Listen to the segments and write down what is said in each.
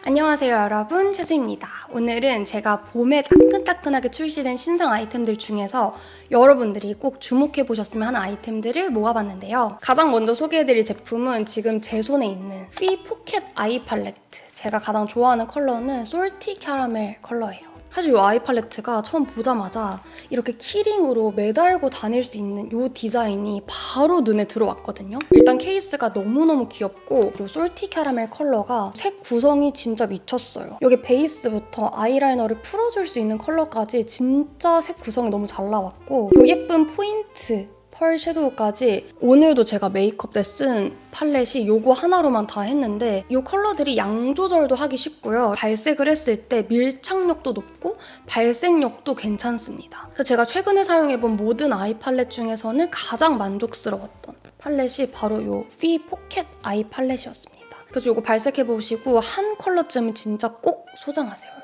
안녕하세요 여러분, 채수입니다. 오늘은 제가 봄에 따끈따끈하게 출시된 신상 아이템들 중에서 여러분들이 꼭 주목해보셨으면 하는 아이템들을 모아봤는데요. 가장 먼저 소개해드릴 제품은 지금 제 손에 있는 피 포켓 아이 팔레트. 제가 가장 좋아하는 컬러는 솔티 캐러멜 컬러예요. 사실 이 아이 팔레트가 처음 보자마자 이렇게 키링으로 매달고 다닐 수 있는 이 디자인이 바로 눈에 들어왔거든요. 일단 케이스가 너무너무 귀엽고 이 솔티 캐러멜 컬러가 색 구성이 진짜 미쳤어요. 여기 베이스부터 아이라이너를 풀어줄 수 있는 컬러까지 진짜 색 구성이 너무 잘 나왔고 이 예쁜 포인트 펄 섀도우까지 오늘도 제가 메이크업 때 쓴 팔렛이 요거 하나로만 다 했는데 이 컬러들이 양 조절도 하기 쉽고요. 발색을 했을 때 밀착력도 높고 발색력도 괜찮습니다. 그래서 제가 최근에 사용해본 모든 아이 팔렛 중에서는 가장 만족스러웠던 팔렛이 바로 이 피 포켓 아이 팔렛이었습니다. 그래서 이거 발색해보시고 한 컬러쯤은 진짜 꼭 소장하세요.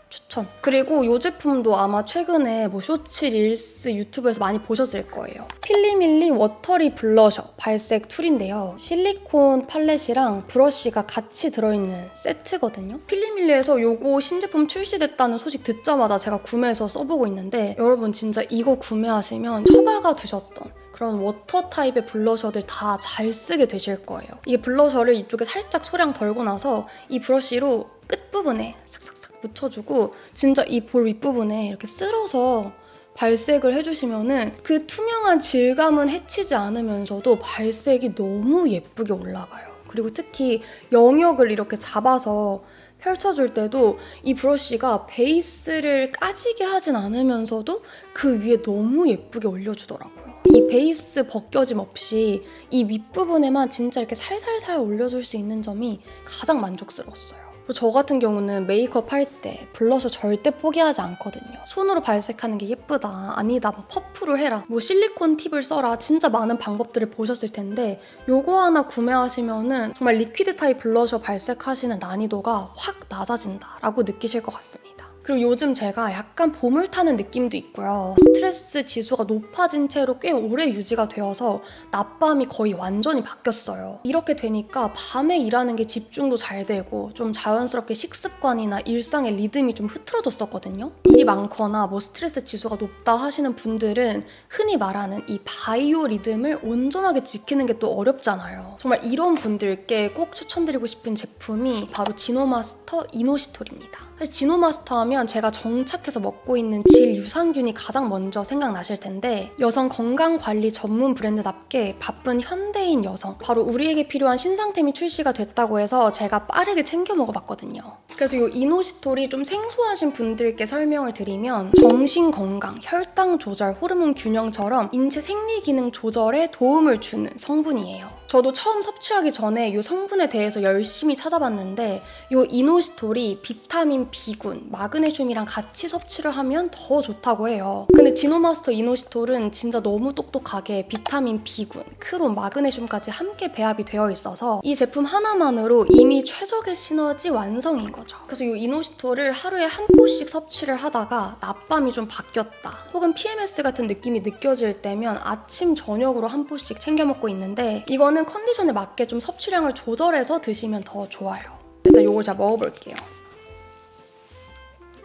추천. 그리고 이 제품도 아마 최근에 쇼츠, 릴스, 유튜브에서 많이 보셨을 거예요. 필리밀리 워터리 블러셔 발색 툴인데요. 실리콘 팔렛이랑 브러쉬가 같이 들어있는 세트거든요. 필리밀리에서 이거 신제품 출시됐다는 소식 듣자마자 제가 구매해서 써보고 있는데 여러분 진짜 이거 구매하시면 처박아 두셨던 그런 워터 타입의 블러셔들 다 잘 쓰게 되실 거예요. 이게 블러셔를 이쪽에 살짝 소량 덜고 나서 이 브러쉬로 끝부분에 싹싹 묻혀주고 진짜 이 볼 윗부분에 이렇게 쓸어서 발색을 해주시면은 그 투명한 질감은 해치지 않으면서도 발색이 너무 예쁘게 올라가요. 그리고 특히 영역을 이렇게 잡아서 펼쳐줄 때도 이 브러쉬가 베이스를 까지게 하진 않으면서도 그 위에 너무 예쁘게 올려주더라고요. 이 베이스 벗겨짐 없이 이 윗부분에만 진짜 이렇게 살살살 올려줄 수 있는 점이 가장 만족스러웠어요. 저 같은 경우는 메이크업 할 때 블러셔 절대 포기하지 않거든요. 손으로 발색하는 게 예쁘다, 아니다, 퍼프로 해라, 실리콘 팁을 써라, 진짜 많은 방법들을 보셨을 텐데 요거 하나 구매하시면은 정말 리퀴드 타입 블러셔 발색하시는 난이도가 확 낮아진다라고 느끼실 것 같습니다. 그리고 요즘 제가 약간 봄을 타는 느낌도 있고요. 스트레스 지수가 높아진 채로 꽤 오래 유지가 되어서 낮밤이 거의 완전히 바뀌었어요. 이렇게 되니까 밤에 일하는 게 집중도 잘 되고 좀 자연스럽게 식습관이나 일상의 리듬이 좀 흐트러졌었거든요. 일이 많거나 스트레스 지수가 높다 하시는 분들은 흔히 말하는 이 바이오 리듬을 온전하게 지키는 게 또 어렵잖아요. 정말 이런 분들께 꼭 추천드리고 싶은 제품이 바로 지노마스터 이노시톨입니다. 사실 지노마스터 하면 제가 정착해서 먹고 있는 질 유산균이 가장 먼저 생각나실 텐데 여성 건강관리 전문 브랜드답게 바쁜 현대인 여성, 바로 우리에게 필요한 신상템이 출시가 됐다고 해서 제가 빠르게 챙겨 먹어봤거든요. 그래서 이 이노시톨이 좀 생소하신 분들께 설명을 드리면 정신건강, 혈당 조절, 호르몬 균형처럼 인체 생리기능 조절에 도움을 주는 성분이에요. 저도 처음 섭취하기 전에 이 성분에 대해서 열심히 찾아봤는데 이 이노시톨이 비타민 B군, 마그네슘이랑 같이 섭취를 하면 더 좋다고 해요. 근데 지노마스터 이노시톨은 진짜 너무 똑똑하게 비타민 B군, 크롬, 마그네슘까지 함께 배합이 되어 있어서 이 제품 하나만으로 이미 최적의 시너지 완성인 거죠. 그래서 이 이노시톨을 하루에 한 포씩 섭취를 하다가 낮밤이 좀 바뀌었다, 혹은 PMS 같은 느낌이 느껴질 때면 아침, 저녁으로 한 포씩 챙겨 먹고 있는데 이거는 컨디션에 맞게 좀 섭취량을 조절해서 드시면 더 좋아요. 일단 이걸 제가 먹어볼게요.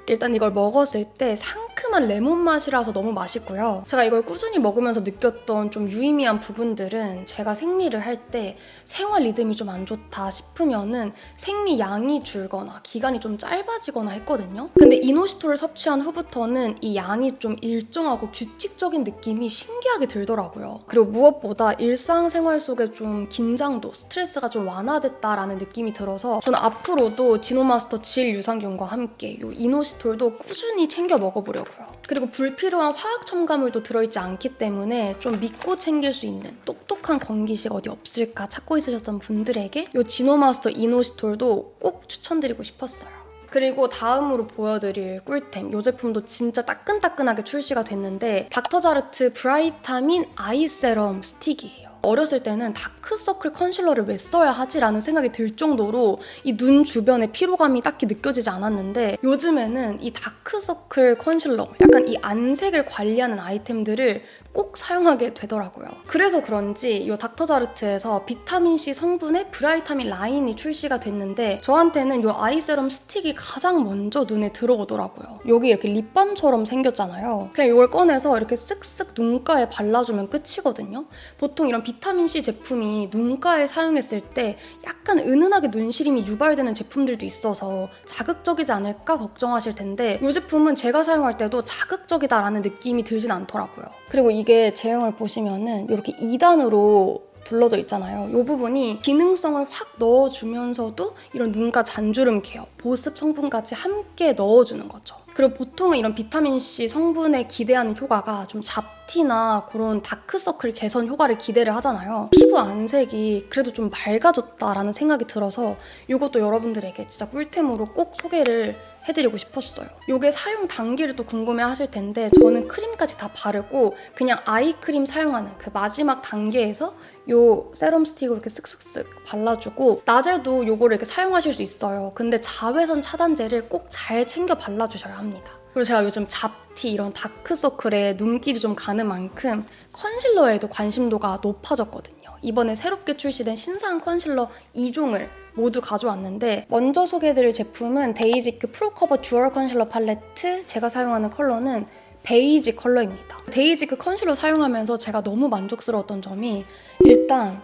일단 이걸 먹었을 때 상큼한 레몬 맛이라서 너무 맛있고요. 제가 이걸 꾸준히 먹으면서 느꼈던 좀 유의미한 부분들은 제가 생리를 할 때 생활 리듬이 좀 안 좋다 싶으면은 생리 양이 줄거나 기간이 좀 짧아지거나 했거든요. 근데 이노시톨을 섭취한 후부터는 이 양이 좀 일정하고 규칙적인 느낌이 신기하게 들더라고요. 그리고 무엇보다 일상생활 속에 좀 긴장도, 스트레스가 좀 완화됐다라는 느낌이 들어서 저는 앞으로도 지노마스터 질 유산균과 함께 이 이노시톨도 꾸준히 챙겨 먹어보려고요. 그리고 불필요한 화학 첨가물도 들어있지 않기 때문에 좀 믿고 챙길 수 있는 똑똑한 건기식 어디 없을까 찾고 있으셨던 분들에게 이 지노마스터 이노시톨도 꼭 추천드리고 싶었어요. 그리고 다음으로 보여드릴 꿀템, 이 제품도 진짜 따끈따끈하게 출시가 됐는데 닥터자르트 브라이타민 아이 세럼 스틱이에요. 어렸을 때는 다크서클 컨실러를 왜 써야 하지라는 생각이 들 정도로 이 눈 주변에 피로감이 딱히 느껴지지 않았는데 요즘에는 이 다크서클 컨실러, 약간 이 안색을 관리하는 아이템들을 꼭 사용하게 되더라고요. 그래서 그런지 이 닥터자르트에서 비타민C 성분의 브라이타민 라인이 출시가 됐는데 저한테는 이 아이세럼 스틱이 가장 먼저 눈에 들어오더라고요. 여기 이렇게 립밤처럼 생겼잖아요. 그냥 이걸 꺼내서 이렇게 쓱쓱 눈가에 발라주면 끝이거든요. 보통 이런 비타민C 제품이 눈가에 사용했을 때 약간 은은하게 눈시림이 유발되는 제품들도 있어서 자극적이지 않을까 걱정하실 텐데 이 제품은 제가 사용할 때도 자극적이다라는 느낌이 들진 않더라고요. 그리고 이게 제형을 보시면은 이렇게 2단으로 둘러져 있잖아요. 이 부분이 기능성을 확 넣어주면서도 이런 눈가 잔주름 케어, 보습 성분까지 함께 넣어주는 거죠. 그리고 보통은 이런 비타민C 성분에 기대하는 효과가 좀 잡티나 그런 다크서클 개선 효과를 기대를 하잖아요. 피부 안색이 그래도 좀 밝아졌다라는 생각이 들어서 이것도 여러분들에게 진짜 꿀템으로 꼭 소개를 해드리고 싶었어요. 이게 사용 단계를 또 궁금해 하실 텐데 저는 크림까지 다 바르고 그냥 아이크림 사용하는 그 마지막 단계에서 요 세럼 스틱을 이렇게 쓱쓱쓱 발라주고 낮에도 요거를 이렇게 사용하실 수 있어요. 근데 자외선 차단제를 꼭 잘 챙겨 발라주셔야 합니다. 그리고 제가 요즘 잡티 이런 다크서클에 눈길이 좀 가는 만큼 컨실러에도 관심도가 높아졌거든요. 이번에 새롭게 출시된 신상 컨실러 2종을 모두 가져왔는데 먼저 소개해드릴 제품은 데이지크 프로커버 듀얼 컨실러 팔레트, 제가 사용하는 컬러는 베이지 컬러입니다. 데이지크 컨실러 사용하면서 제가 너무 만족스러웠던 점이 일단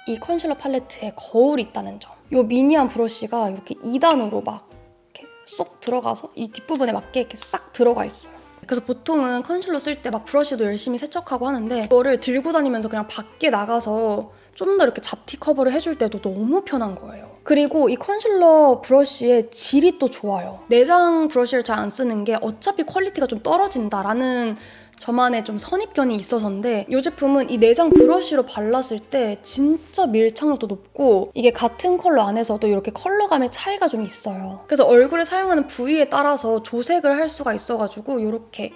이 컨실러 팔레트에 거울이 있다는 점. 이 미니한 브러쉬가 이렇게 2단으로 막 이렇게 쏙 들어가서 이 뒷부분에 맞게 이렇게 싹 들어가 있어요. 그래서 보통은 컨실러 쓸 때 막 브러쉬도 열심히 세척하고 하는데 이거를 들고 다니면서 그냥 밖에 나가서 좀 더 이렇게 잡티 커버를 해줄 때도 너무 편한 거예요. 그리고 이 컨실러 브러쉬의 질이 또 좋아요. 내장 브러쉬를 잘 안 쓰는 게 어차피 퀄리티가 좀 떨어진다라는 저만의 좀 선입견이 있어서인데 이 제품은 이 내장 브러쉬로 발랐을 때 진짜 밀착력도 높고 이게 같은 컬러 안에서도 이렇게 컬러감의 차이가 좀 있어요. 그래서 얼굴에 사용하는 부위에 따라서 조색을 할 수가 있어가지고 이렇게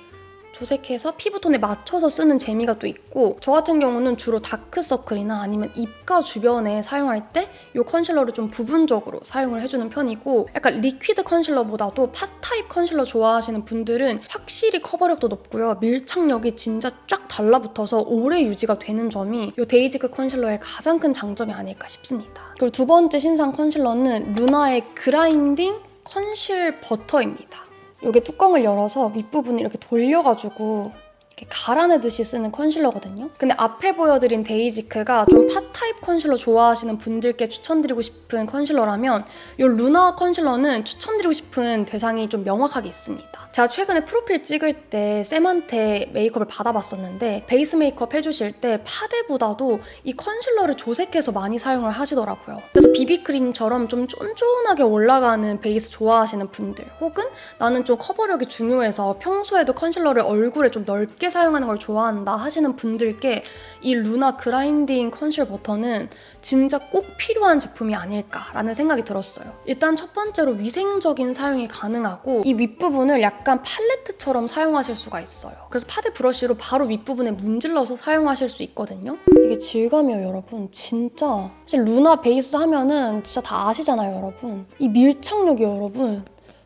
조색해서 피부톤에 맞춰서 쓰는 재미가 또 있고 저 같은 경우는 주로 다크서클이나 아니면 입가 주변에 사용할 때 이 컨실러를 좀 부분적으로 사용을 해주는 편이고 약간 리퀴드 컨실러보다도 팟 타입 컨실러 좋아하시는 분들은 확실히 커버력도 높고요. 밀착력이 진짜 쫙 달라붙어서 오래 유지가 되는 점이 이 데이지크 컨실러의 가장 큰 장점이 아닐까 싶습니다. 그리고 두 번째 신상 컨실러는 루나의 그라인딩 컨실 버터입니다. 이게 뚜껑을 열어서 윗부분을 이렇게 돌려가지고 이렇게 갈아내듯이 쓰는 컨실러거든요. 근데 앞에 보여드린 데이지크가 좀 팟 타입 컨실러 좋아하시는 분들께 추천드리고 싶은 컨실러라면 이 루나 컨실러는 추천드리고 싶은 대상이 좀 명확하게 있습니다. 제가 최근에 프로필 찍을 때 쌤한테 메이크업을 받아봤었는데 베이스 메이크업 해주실 때 파데보다도 이 컨실러를 조색해서 많이 사용을 하시더라고요. 그래서 비비크림처럼 좀 쫀쫀하게 올라가는 베이스 좋아하시는 분들 혹은 나는 좀 커버력이 중요해서 평소에도 컨실러를 얼굴에 좀 넓게 사용하는 걸 좋아한다 하시는 분들께 이 루나 그라인딩 컨실 버터는 진짜 꼭 필요한 제품이 아닐까라는 생각이 들었어요. 일단 첫 번째로 위생적인 사용이 가능하고 이 윗부분을 약간 팔레트처럼 사용하실 수가 있어요. 그래서 파데 브러쉬로 바로 윗부분에 문질러서 사용하실 수 있거든요. 이게 질감이요, 여러분. 진짜 사실 루나 베이스 하면은 진짜 다 아시잖아요, 여러분. 이 밀착력이 여러분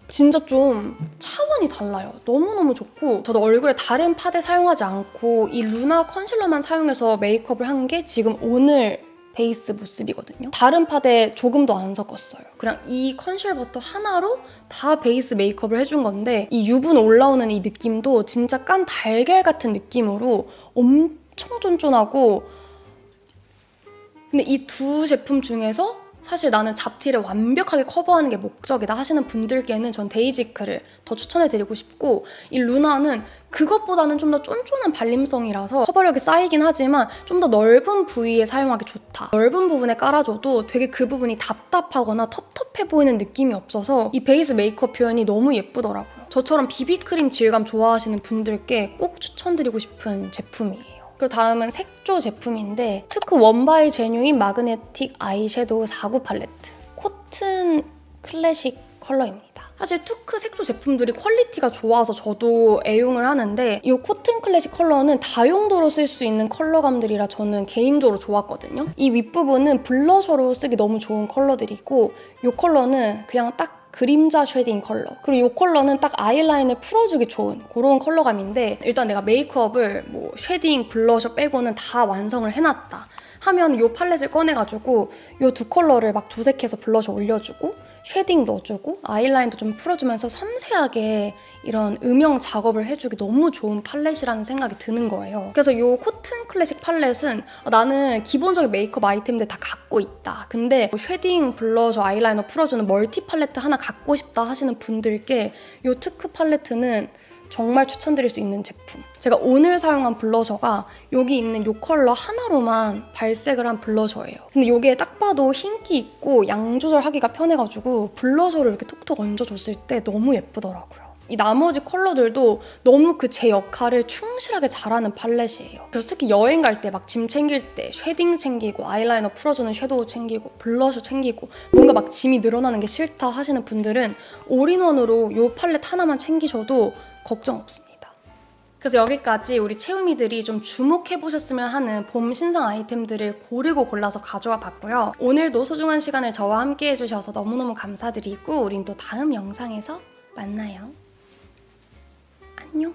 진짜 좀 차원이 달라요. 너무너무 좋고 저도 얼굴에 다른 파데 사용하지 않고 이 루나 컨실러만 사용해서 메이크업을 한 게 지금 오늘 베이스 모습이거든요. 다른 파데 조금도 안 섞었어요. 그냥 이 컨실 버터 하나로 다 베이스 메이크업을 해준 건데 이 유분 올라오는 이 느낌도 진짜 깐 달걀 같은 느낌으로 엄청 쫀쫀하고 근데 이 두 제품 중에서 사실 나는 잡티를 완벽하게 커버하는 게 목적이다 하시는 분들께는 전 데이지크를 더 추천해드리고 싶고 이 루나는 그것보다는 좀 더 쫀쫀한 발림성이라서 커버력이 쌓이긴 하지만 좀 더 넓은 부위에 사용하기 좋다. 넓은 부분에 깔아줘도 되게 그 부분이 답답하거나 텁텁해 보이는 느낌이 없어서 이 베이스 메이크업 표현이 너무 예쁘더라고요. 저처럼 비비크림 질감 좋아하시는 분들께 꼭 추천드리고 싶은 제품이에요. 그리고 다음은 색조 제품인데 투크 원바이 제뉴인 마그네틱 아이섀도우 4구 팔레트 코튼 클래식 컬러입니다. 사실 투크 색조 제품들이 퀄리티가 좋아서 저도 애용을 하는데 이 코튼 클래식 컬러는 다용도로 쓸 수 있는 컬러감들이라 저는 개인적으로 좋았거든요. 이 윗부분은 블러셔로 쓰기 너무 좋은 컬러들이고 이 컬러는 그냥 딱 그림자 쉐딩 컬러, 그리고 이 컬러는 딱 아이라인을 풀어주기 좋은 그런 컬러감인데, 일단 내가 메이크업을 뭐 쉐딩, 블러셔 빼고는 다 완성을 해놨다 하면 이 팔렛을 꺼내가지고 이 두 컬러를 막 조색해서 블러셔 올려주고 쉐딩 넣어주고 아이라인도 좀 풀어주면서 섬세하게 이런 음영 작업을 해주기 너무 좋은 팔렛이라는 생각이 드는 거예요. 그래서 이 코튼 클래식 팔렛은 나는 기본적인 메이크업 아이템들 다 갖고 있다, 근데 쉐딩, 블러셔, 아이라이너 풀어주는 멀티 팔레트 하나 갖고 싶다 하시는 분들께 이 투크 팔레트는 정말 추천드릴 수 있는 제품. 제가 오늘 사용한 블러셔가 여기 있는 이 컬러 하나로만 발색을 한 블러셔예요. 근데 이게 딱 봐도 흰기 있고 양 조절하기가 편해가지고 블러셔를 이렇게 톡톡 얹어줬을 때 너무 예쁘더라고요. 이 나머지 컬러들도 너무 그 제 역할을 충실하게 잘하는 팔렛이에요. 그래서 특히 여행 갈 때 막 짐 챙길 때 쉐딩 챙기고 아이라이너 풀어주는 섀도우 챙기고 블러셔 챙기고 뭔가 막 짐이 늘어나는 게 싫다 하시는 분들은 올인원으로 이 팔렛 하나만 챙기셔도 걱정 없습니다. 그래서 여기까지 우리 채우미들이 좀 주목해보셨으면 하는 봄 신상 아이템들을 고르고 골라서 가져와 봤고요. 오늘도 소중한 시간을 저와 함께 해주셔서 너무너무 감사드리고 우린 또 다음 영상에서 만나요. 안녕.